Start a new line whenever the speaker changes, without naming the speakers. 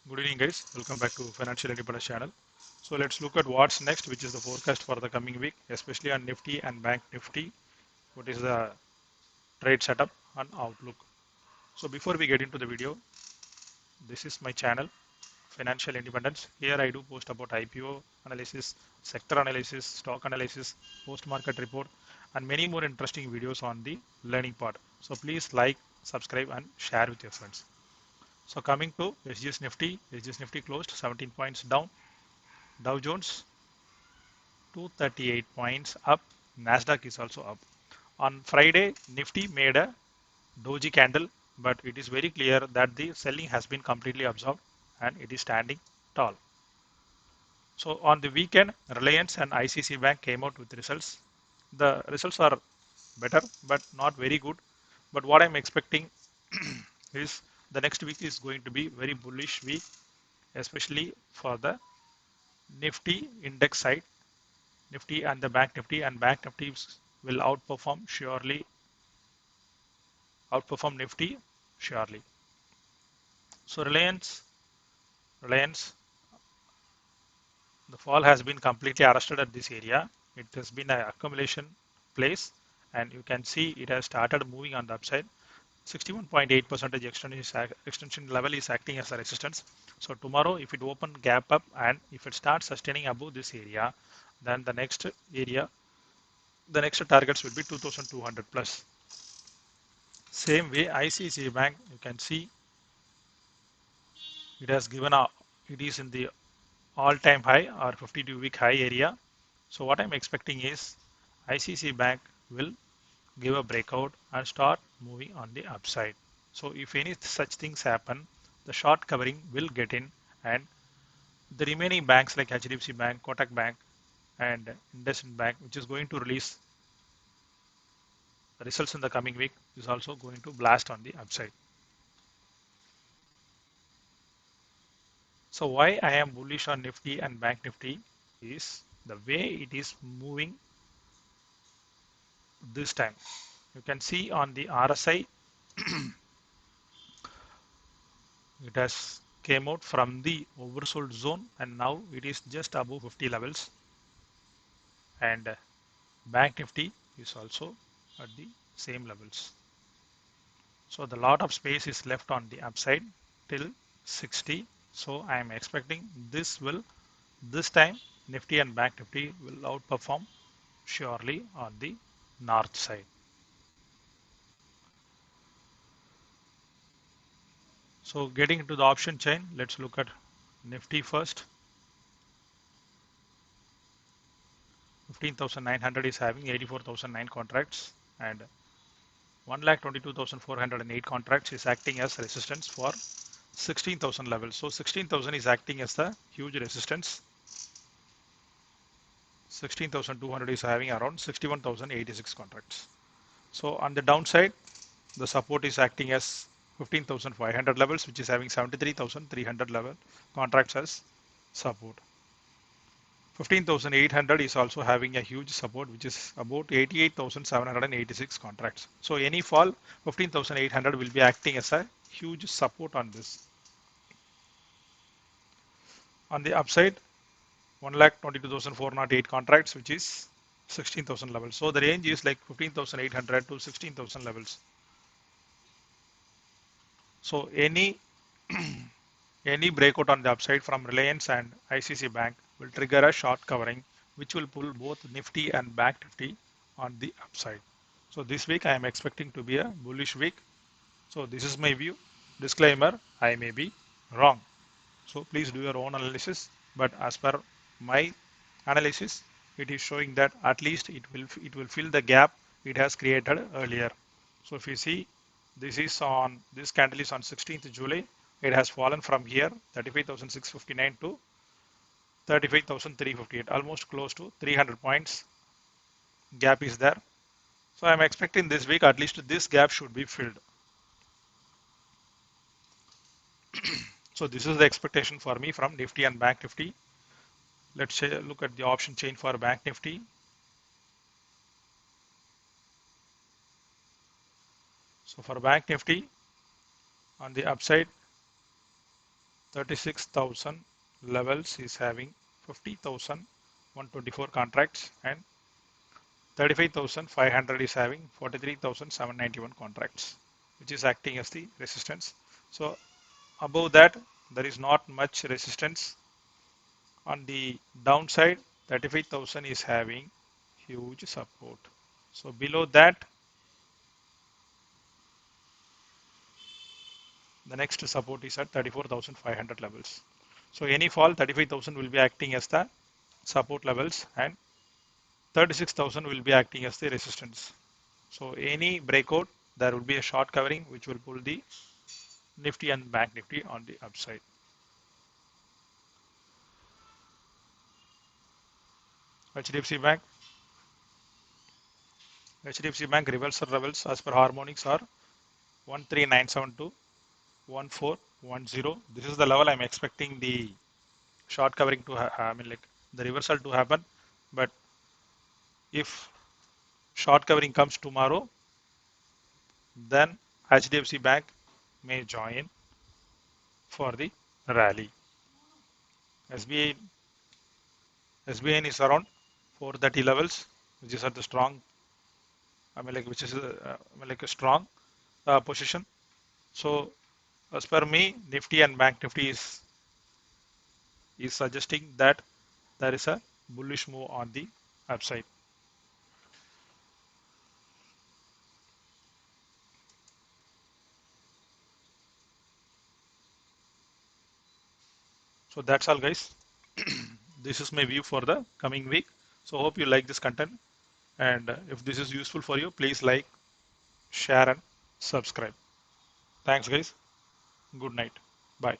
Good evening, guys. Welcome back to Financial Independence channel. So let's look at what's next, which is the forecast for the coming week, especially on Nifty and Bank Nifty. What is the trade setup and outlook? So before we get into the video, this is my channel, Financial Independence. Here I do post about IPO analysis, sector analysis, stock analysis, post-market report, and many more interesting videos on the learning part. So please like, subscribe, and share with your friends. So coming to SGS Nifty closed 17 points down. Dow Jones 238 points up. Nasdaq is also up. On Friday, Nifty made a doji candle, but it is very clear that the selling has been completely absorbed and it is standing tall. So on the weekend, Reliance and ICC Bank came out with results. The results are better, but not very good. But what I'm expecting is the next week is going to be very bullish week, especially for the Nifty index side. Nifty and the Bank Nifty will outperform Nifty surely. So Reliance, the fall has been completely arrested at this area. It has been an accumulation place, and you can see it has started moving on the upside. 61.8% extension level is acting as a resistance. So tomorrow, if it open gap up and if it starts sustaining above this area, then the next targets will be 2200 plus. Same way, ICICI Bank, you can see it has given a, it is in the all-time high or 52-week high area. So what I'm expecting is ICICI Bank will give a breakout and start moving on the upside. So if any such things happen, the short covering will get in, and the remaining banks like HDFC Bank, Kotak Bank, and IndusInd Bank, which is going to release results in the coming week, is also going to blast on the upside. So why I am bullish on Nifty and Bank Nifty is the way it is moving this time. You can see on the RSI, it has came out from the oversold zone and now it is just above 50 levels, and Bank Nifty is also at the same levels. So the lot of space is left on the upside till 60. So I am expecting this time Nifty and Bank Nifty will outperform surely on the north side. So getting into the option chain, let's look at Nifty first. 15,900 is having 84,009 contracts, and 1,22,408 contracts is acting as resistance for 16,000 levels. So 16,000 is acting as the huge resistance. 16,200 is having around 61,086 contracts. So on the downside, the support is acting as 15,500 levels, which is having 73,300 level contracts as support. 15,800 is also having a huge support, which is about 88,786 contracts. So any fall, 15,800 will be acting as a huge support on this. On the upside, 1,22,408 contracts, which is 16,000 levels. So the range is like 15,800 to 16,000 levels. So any breakout on the upside from Reliance and ICC Bank will trigger a short covering, which will pull both Nifty and Bank Nifty on the upside. So this week I am expecting to be a bullish week. So this is my view. Disclaimer, I may be wrong. So please do your own analysis. But as per my analysis, it is showing that at least it will fill the gap it has created earlier. So if you see, this candle is on 16th July. It has fallen from here 35,659 to 35,358, almost close to 300 points gap is there. So I'm expecting this week at least this gap should be filled. So this is the expectation for me from Nifty and Bank Nifty. Let's look at the option chain for Bank Nifty. So for Bank Nifty, on the upside, 36,000 levels is having 50,124 contracts, and 35,500 is having 43,791 contracts, which is acting as the resistance. So above that, there is not much resistance. On the downside, 35,000 is having huge support. So below that, the next support is at 34,500 levels. So any fall, 35,000 will be acting as the support levels, and 36,000 will be acting as the resistance. So any breakout, there will be a short covering which will pull the Nifty and Bank Nifty on the upside. HDFC Bank, HDFC Bank reversal levels as per harmonics are 13972, 1410. This is the level I'm expecting the short covering to I mean like the reversal to happen. But if short covering comes tomorrow, then HDFC Bank may join for the rally. SBI is around 430 levels, which is at the strong, which is like a strong position. So as per me, Nifty and Bank Nifty is suggesting that there is a bullish move on the upside. So that's all, guys. This is my view for the coming week. So hope you like this content, and if this is useful for you, please like, share, and subscribe. Thanks, guys. Good night. Bye.